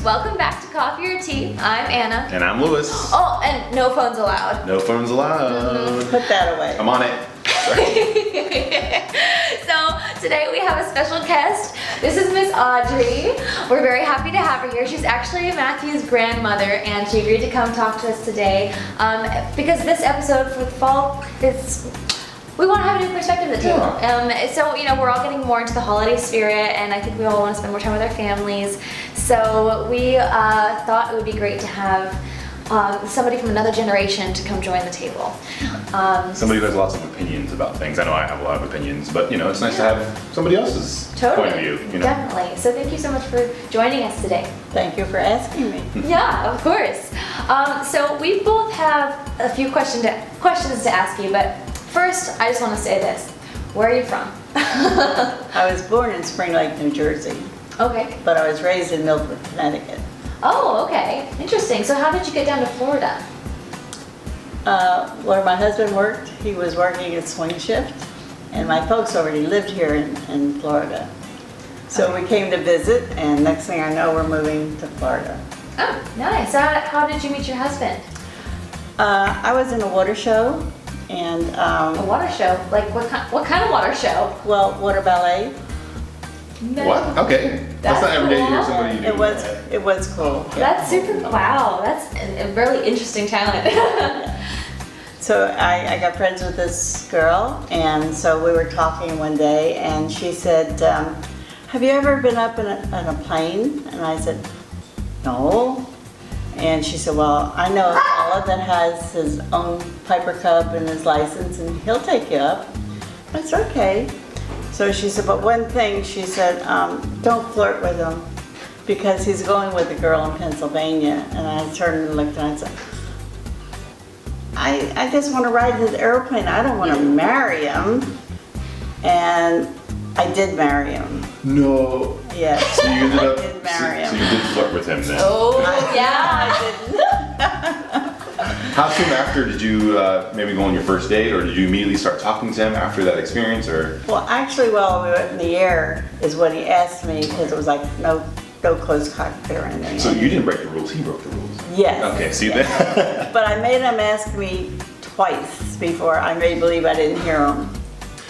Welcome back to Coffee or Tea. I'm Anna. And I'm Lewis. Oh, and no phones allowed. No phones allowed. Put that away. I'm on it. So today we have a special guest. This is Miss Audrey. We're very happy to have her here. She's actually Matthew's grandmother, and she agreed to come talk to us today because this episode for the fall is. We want to have a new perspective at the table. So, we're all getting more into the holiday spirit, and I think we all want to spend more time with our families. So we thought it would be great to have somebody from another generation to come join the table. Somebody who has lots of opinions about things. I know I have a lot of opinions, but it's nice to have somebody else's point of view. Definitely. So thank you so much for joining us today. Thank you for asking me. Yeah, of course. So we both have a few questions to ask you, but first, I just want to say this. Where are you from? I was born in Spring Lake, New Jersey, Okay. but I was raised in Milford, Connecticut. Oh, okay. Interesting. So how did you get down to Florida? Where my husband worked, he was working a swing shift, and my folks already lived here in Florida. So we came to visit, and next thing I know, we're moving to Florida. Oh, nice. So how did you meet your husband? I was in a water show, and A water show? Like what kind of water show? well, water ballet. No. What? Okay. That's not every day you hear somebody do that. It was cool. That's super, wow, that's a really interesting talent. So I got friends with this girl, and so we were talking one day, and she said, have you ever been up in a plane? And I said, no. And she said, well, I know a fella that has his own Piper Cub and his license, and he'll take you up. I said, okay. So she said, but one thing, she said, don't flirt with him because he's going with a girl in Pennsylvania. And I turned and looked and I said, I just want to ride his airplane. I don't want to marry him. And I did marry him. No. Yes. So you ended up. I did marry him. So you did flirt with him then. Oh, yeah. I How soon after did you maybe go on your first date, or did you immediately start talking to him after that experience, or? Well, actually, while we were in the air is what he asked me because it was like no close cockpit or anything. So you didn't break the rules. He broke the rules. Yes. Okay. See yes. that. But I made him ask me twice before I made believe I didn't hear him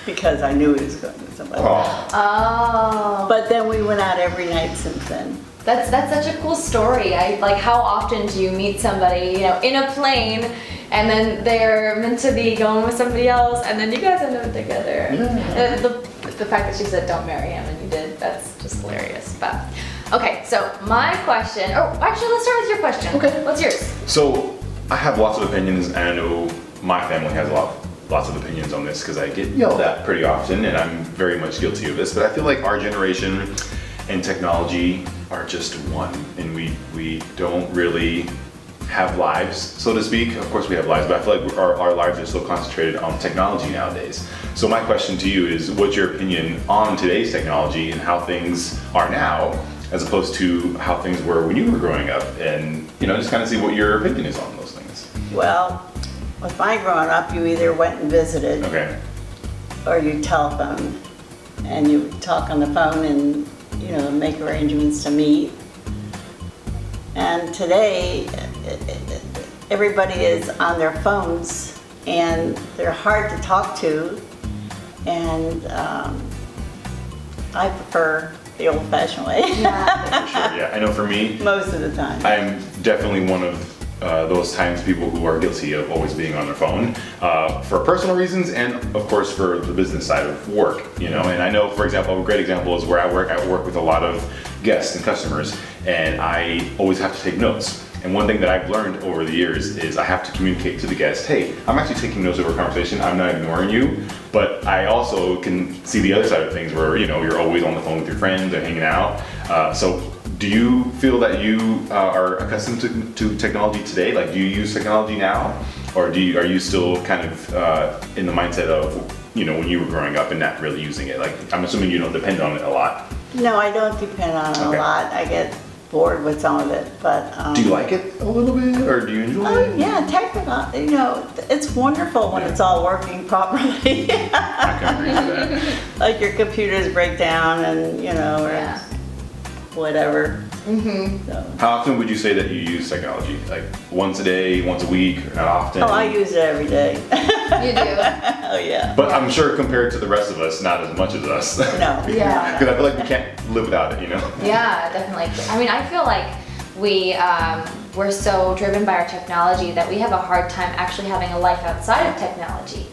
because I knew he was going with somebody. Oh. Oh. But then we went out every night since then. That's such a cool story. How often do you meet somebody, in a plane, and then they're meant to be going with somebody else, and then you guys end up together. Yeah. The fact that she said don't marry him and you did, that's just hilarious. But okay, so my question, actually let's start with your question. Okay. What's yours? So I have lots of opinions, and I know my family has lots of opinions on this because I get yelled at pretty often, and I'm very much guilty of this. But I feel like our generation and technology are just one, and we don't really have lives, so to speak. Of course we have lives, but I feel like our lives are so concentrated on technology nowadays. So my question to you is, what's your opinion on today's technology and how things are now, as opposed to how things were when you were growing up? And just kind of see what your opinion is on those things. Well, with my growing up, you either went and visited Okay. or you telephoned, and you would talk on the phone and make arrangements to meet. And today, everybody is on their phones, and they're hard to talk to. And I prefer the old-fashioned way. Yeah. For sure, yeah. I know for me, Most of the time. I'm definitely one of those times people who are guilty of always being on their phone for personal reasons, and of course for the business side of work. And I know, for example, a great example is where I work with a lot of guests and customers, and I always have to take notes. And one thing that I've learned over the years is I have to communicate to the guest, hey, I'm actually taking notes of our conversation, I'm not ignoring you, but I also can see the other side of things where you're always on the phone with your friends and hanging out. So do you feel that you are accustomed to technology today? Like, do you use technology now? Or are you still kind of in the mindset of, when you were growing up and not really using it? Like, I'm assuming you don't depend on it a lot. No, I don't depend on it Okay. a lot. I get bored with some of it, but... Do you like it a little bit, or do you enjoy it? Yeah, technically, it's wonderful when it's all working properly. I can agree with that. Like your computers break down and, or Yeah. whatever. So. How often would you say that you use technology? Like once a day, once a week, or not often? Oh, I use it every day. You do? Oh, yeah. But I'm sure compared to the rest of us, not as much as us. No. Yeah. Because I feel like we can't live without it, you know? Yeah, definitely. I mean, I feel like we're so driven by our technology that we have a hard time actually having a life outside of technology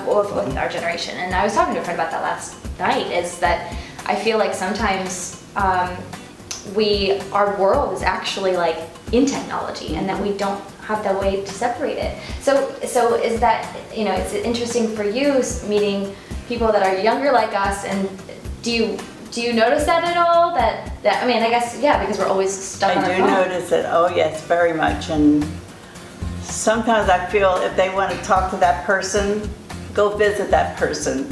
with our generation. And I was talking to a friend about that last night, is that I feel like sometimes our world is actually like in technology, and that we don't have the way to separate it. So is that, it's interesting for you meeting people that are younger like us, and do you notice that at all? That I mean, I guess, yeah, because we're always stuck on our I do phone. notice it, oh yes, very much. And sometimes I feel if they want to talk to that person, go visit that person,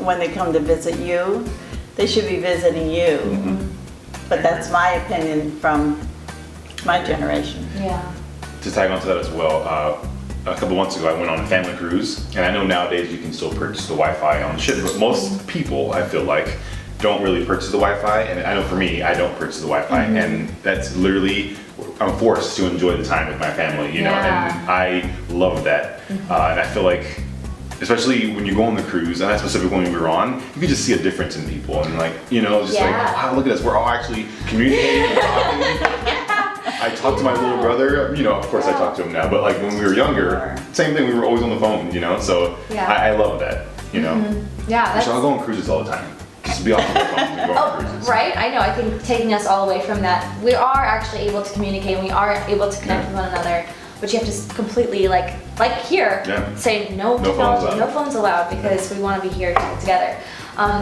when they come to visit you, they should be visiting you. But that's my opinion from my generation. Yeah. To tag onto that as well, a couple months ago I went on a family cruise, and I know nowadays you can still purchase the Wi-Fi on the ship, but most people, I feel like, don't really purchase the Wi-Fi, and I know for me, I don't purchase the Wi-Fi, and that's literally, I'm forced to enjoy the time with my family, and I love that. And I feel like, especially when you go on the cruise, and that specific one we were on, you could just see a difference in people, and like, just like, wow, look at us, we're all actually communicating and talking. I talked to my little brother, of course I talk to him now, but like when we were younger, same thing, we were always on the phone, so I love that, Yeah, So I'll go on cruises all the time. Just be off the phone and go on cruises. Right, I know. I think taking us all away from that, we are actually able to communicate, and we are able to connect with one another, but you have to completely, like here, say no technology, no phones allowed, because we want to be here together.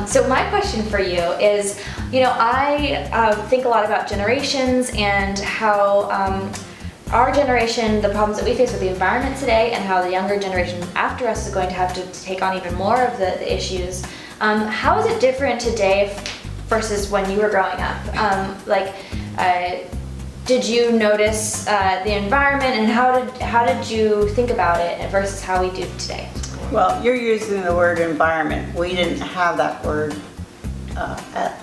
So my question for you is, I think a lot about generations and how our generation, the problems that we face with the environment today, and how the younger generation after us is going to have to take on even more of the issues. How is it different today versus when you were growing up? Did you notice the environment, and how did you think about it versus how we do today? Well, you're using the word environment. We didn't have that word at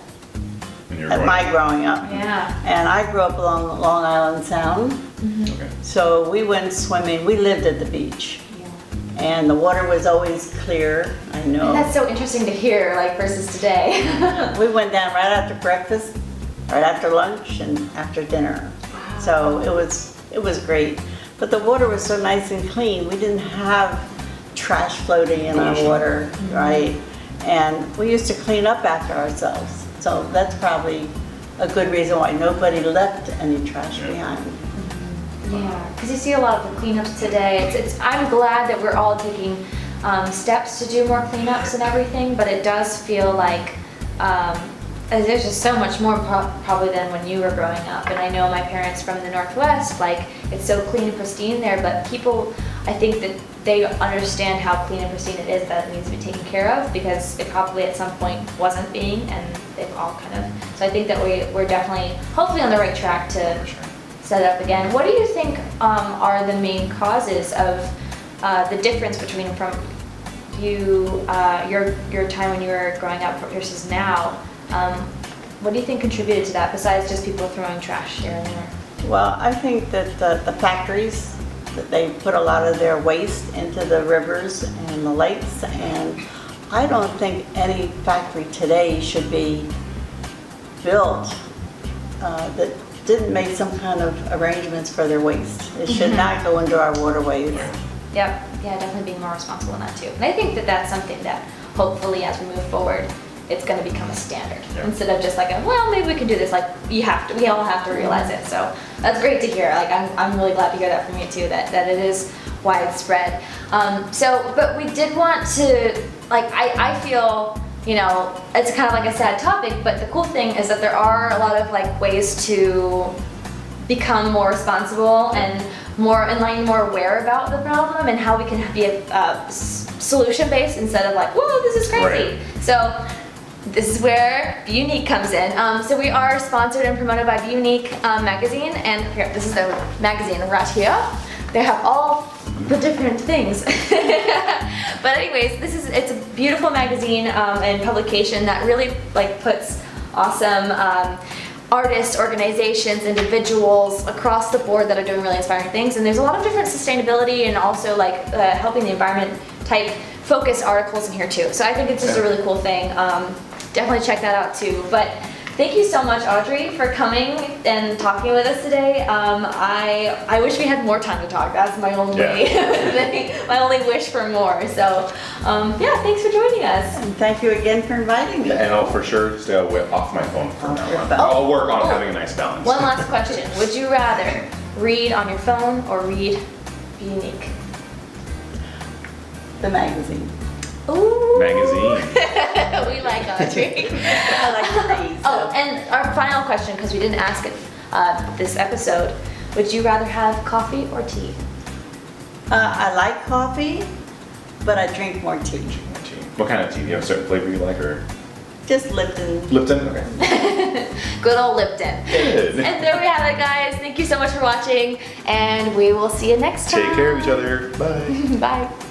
my growing up. Yeah. And I grew up along Long Island Sound. Okay. So we went swimming. We lived at the beach. And the water was always clear, I know. And that's so interesting to hear, versus today. We went down right after breakfast, right after lunch, and after dinner. Wow. So it was great. But the water was so nice and clean. We didn't have trash floating in our water, right? And we used to clean up after ourselves. So that's probably a good reason why nobody left any trash behind. Yeah, because you see a lot of the cleanups today. I'm glad that we're all taking steps to do more cleanups and everything, but it does feel like there's just so much more probably than when you were growing up. And I know my parents from the Northwest, it's so clean and pristine there, but people, I think that they understand how clean and pristine it is, that it needs to be taken care of, because it probably at some point wasn't being, and they've all so I think that we're definitely, hopefully on the right track to set it up again. What do you think are the main causes of the difference between from your time when you were growing up versus now? What do you think contributed to that, besides just people throwing trash here and there? Well, I think that the factories, that they put a lot of their waste into the rivers and the lakes, and I don't think any factory today should be built that didn't make some kind of arrangements for their waste. It should not go into our waterways. Yep, yeah, definitely being more responsible in that too. And I think that that's something that hopefully as we move forward, it's going to become a standard instead of just well, maybe we can do this. We all have to realize it. So that's great to hear. I'm really glad to hear that from you too, that it is widespread. But we did want to, I feel, it's kind of like a sad topic, but the cool thing is that there are a lot of ways to become more responsible and more aware about the problem, and how we can be a solution-based instead of whoa, this is crazy. Right. So this is where Buneke comes in. So we are sponsored and promoted by Buneke Magazine, and here, this is the magazine right here. They have all the different things. But anyways, it's a beautiful magazine and publication that really puts awesome artists, organizations, individuals across the board that are doing really inspiring things. And there's a lot of different sustainability and also like helping the environment type focus articles in here too. So I think it's just a really cool thing. Definitely check that out too. But thank you so much, Audrey, for coming and talking with us today. I wish we had more time to talk. That's my only my only wish for more. So yeah, thanks for joining us. And thank you again for inviting me. And I'll for sure stay off my phone from now on. phone. I'll work on having a nice balance. One last question. Would you rather read on your phone or read Buneke? The magazine. Ooh. Magazine. We like Audrey. I like to read. Oh, and our final question, because we didn't ask it this episode. Would you rather have coffee or tea? I like coffee, but I drink more tea. What kind of tea? Do you have a certain flavor you like, or Just Lipton. Lipton? Okay. Good old Lipton. Good. And there we have it, guys. Thank you so much for watching, and we will see you next time. Take care of each other. Bye. Bye.